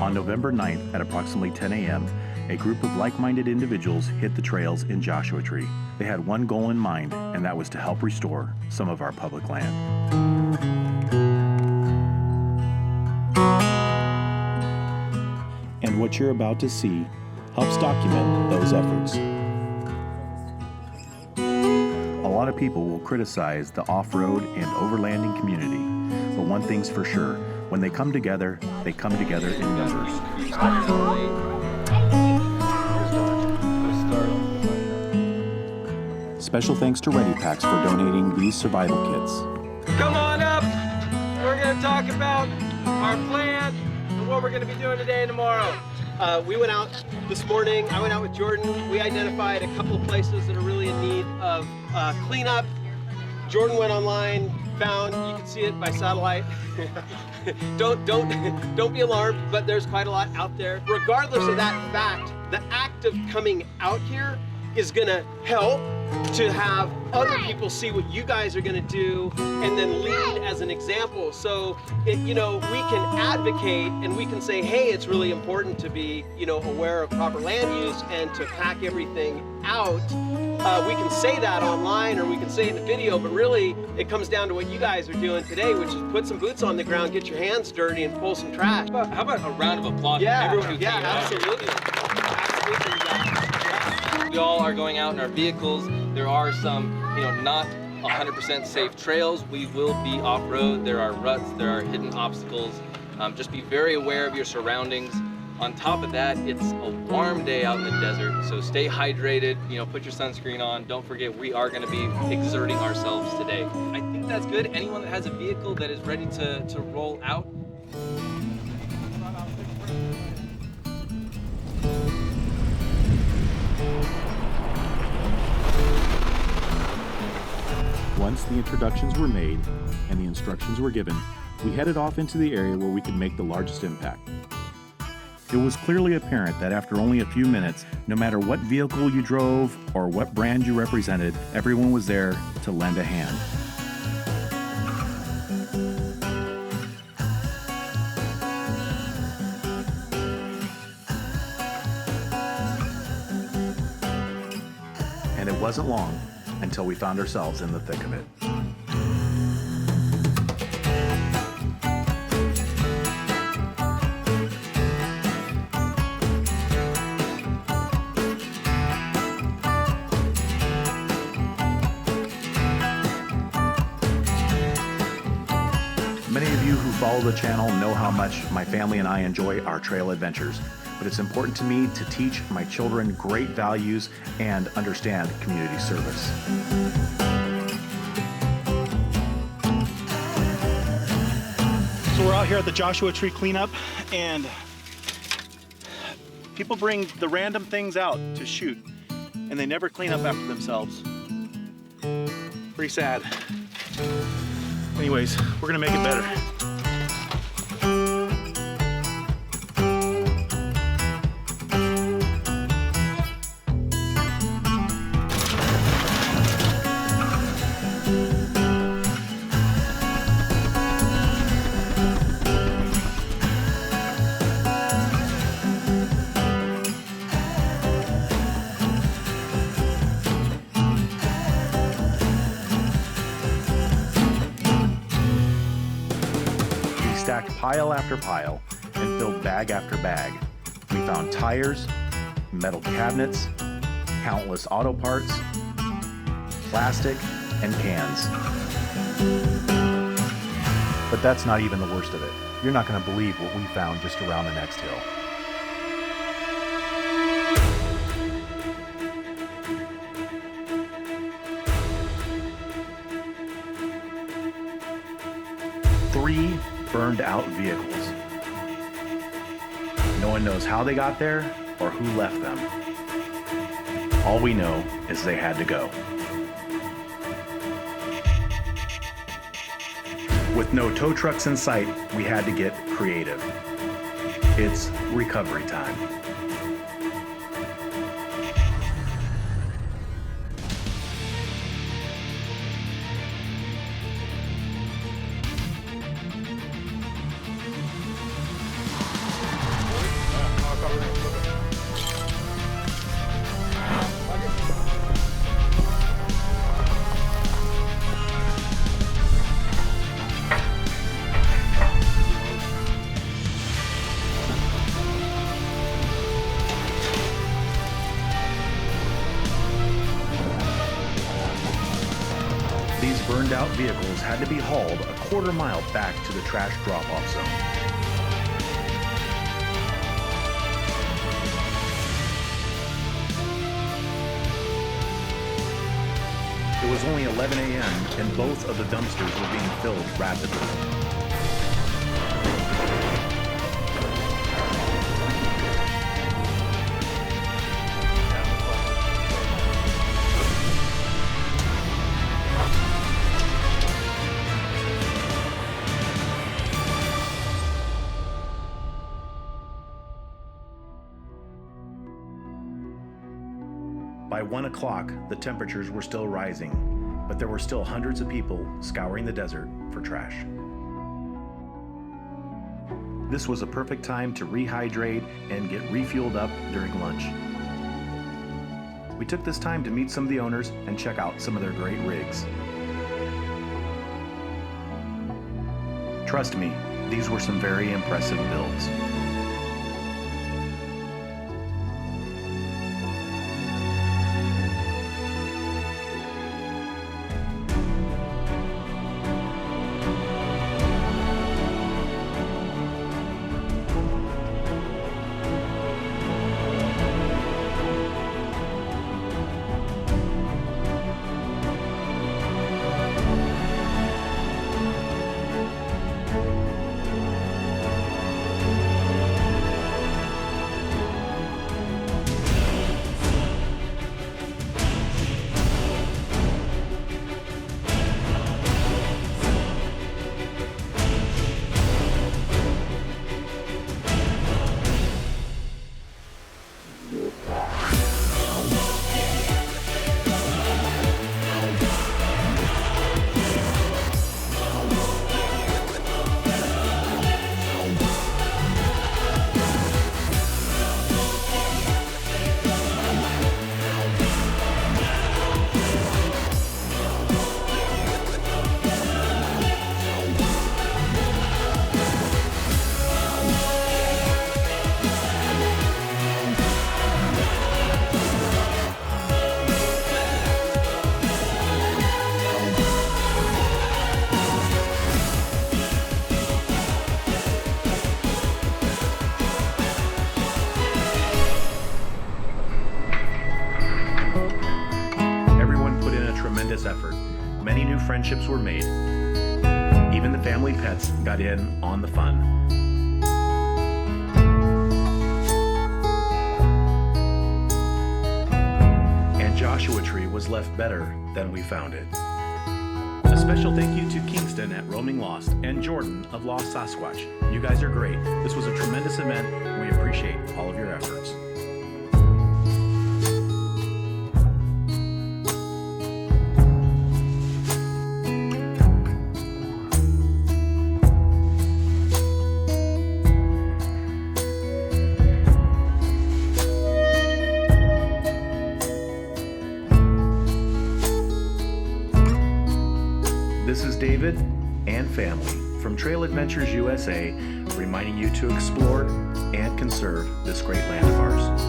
on November 9th at approximately 10 a.m., a group of like-minded individuals hit the trails in Joshua Tree. They had one goal in mind, and that was to help restore some of our public land. And what you're about to see helps document those efforts. A lot of people will criticize the off-road and overlanding community, but one thing's for sure, when they come together in numbers. Special thanks to Ready Packs for donating these survival kits. Come on up! We're going to talk about our plan and what we're going to be doing today and tomorrow. We went out this morning. I went out with Jordan. We identified a couple of places that are really in need of cleanup. Jordan went online, found, you can see it by satellite. Don't be alarmed, but there's quite a lot out there. Regardless of that fact, the act of coming out here is gonna help to have other people see what you guys are gonna do and then lead as an example. So, we can advocate and we can say, hey, it's really important to be, aware of proper land use and to pack everything out. We can say that online or we can say it in a video, but really it comes down to what you guys are doing today, which is put some boots on the ground, get your hands dirty and pull some trash. How about a round of applause for everyone who came out? Absolutely. We all are going out in our vehicles. There are some, not 100% safe trails. We will be off-road. There are ruts, there are hidden obstacles. Just be very aware of your surroundings. On top of that, it's a warm day out in the desert, so stay hydrated, put your sunscreen on. Don't forget, we are gonna be exerting ourselves today. I think that's good. Anyone that has a vehicle that is ready to roll out, Once the introductions were made and the instructions were given, we headed off into the area where we could make the largest impact. It was clearly apparent that after only a few minutes, no matter what vehicle you drove or what brand you represented, everyone was there to lend a hand. And it wasn't long until we found ourselves in the thick of it. Many of you who follow the channel know how much my family and I enjoy our trail adventures, but it's important to me to teach my children great values and understand community service. So we're out here at the Joshua Tree cleanup, and people bring the random things out to shoot, and they never clean up after themselves. Pretty sad. Anyways, we're gonna make it better. Stacked pile after pile and filled bag after bag. We found tires, metal cabinets, countless auto parts, plastic, and cans. But that's not even the worst of it. You're not going to believe what we found just around the next hill. Three burned out vehicles. No one knows how they got there or who left them. All we know is they had to go. With no tow trucks in sight, we had to get creative. It's recovery time. burned out vehicles had to be hauled a quarter mile back to the trash drop-off zone. It was only 11 a.m. and both of the dumpsters were being filled rapidly. By 1 o'clock, the temperatures were still rising, but there were still hundreds of people scouring the desert for trash. This was a perfect time to rehydrate and get refueled up during lunch. We took this time to meet some of the owners and check out some of their great rigs. Trust me, these were some very impressive builds. Effort. Many new friendships were made. Even the family pets got in on the fun. And Joshua Tree was left better than we found it. A special thank you to Kingston at Roaming Lost and Jordan of Lost Sasquatch. You guys are great. This was a tremendous event, and we appreciate all of your efforts. This is David and family from Trail Adventures USA, reminding you to explore and conserve this great land of ours.